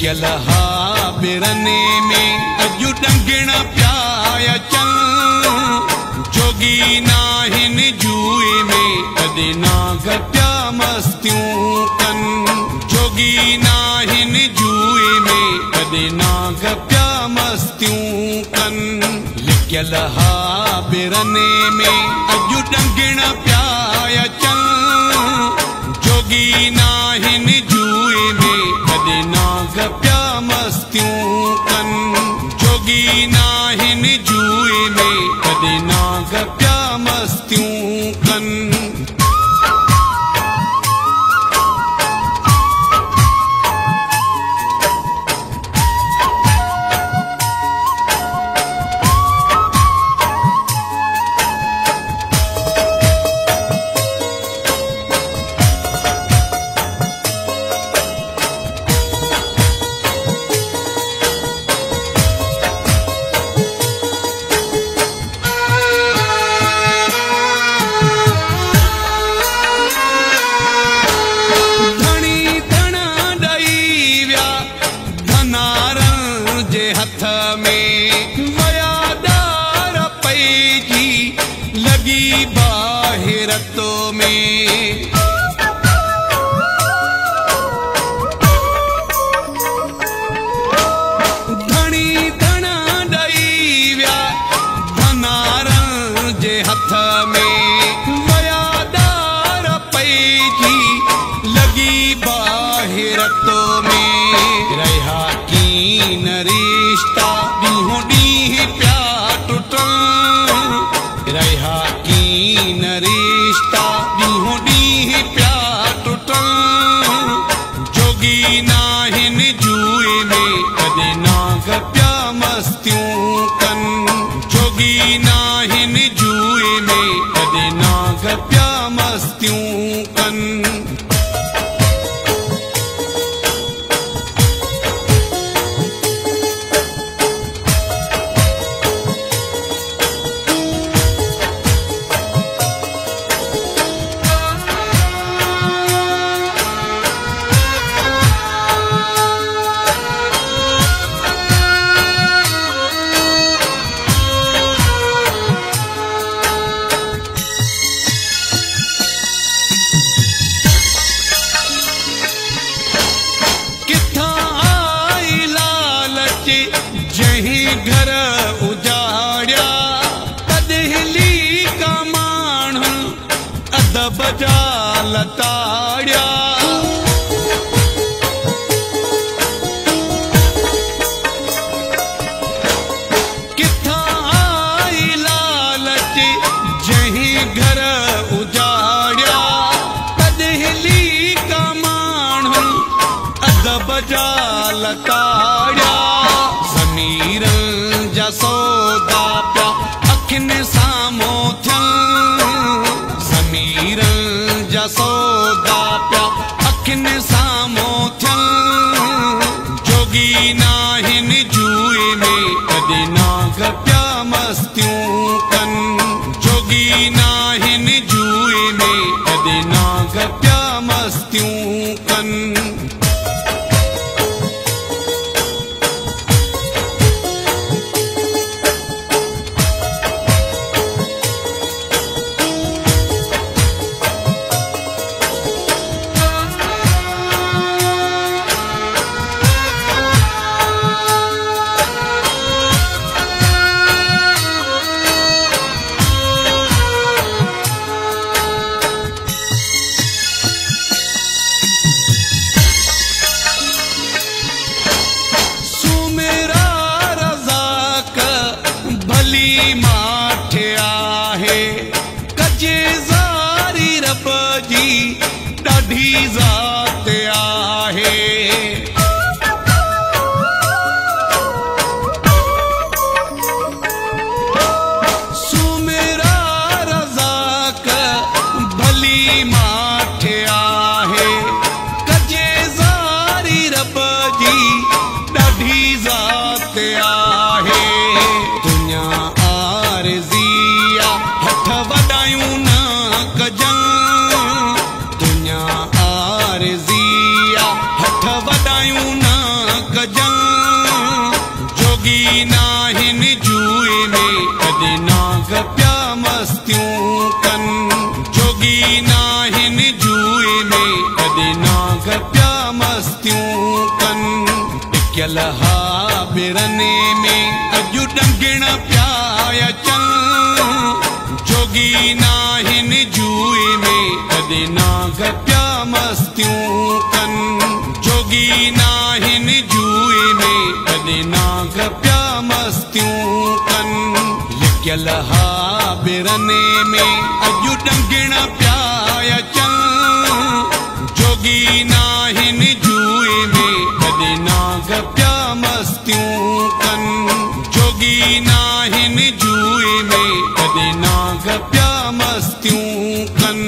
लिखियल हा बिरने में अजु डंगण प्याया चल जोगी नाहिन जुए में कदे नाग प्या मस्तियों कन जोगी नाहिन जुए में कदे नाग प्या मस्तियों कन लिखियल हा बिरने में अजु डंगण प्याया चल जोगी नाहिन जुए में कदे नाग प्या मस्तियों कन जोगी नाहिन जुए में कदे नाग प्या मस्तियों कन मस्तियूं कन टिकियल हा बिरने में अॼु डंगिण पिया अचन जोगी नाहिन जूए में कदे नाग पिया मस्तियूं कन जोगी नाहिन जूए में कदे नाग पिया मस्तियूं कन लिकियल हा बिरने में अॼु डंगिण पिया अचन जोगी नाहिन जूए में कदे नाग पिया मस्तियूं कन जोगी नाहिन जूए में कदे नाग पिया मस्तियूं कन।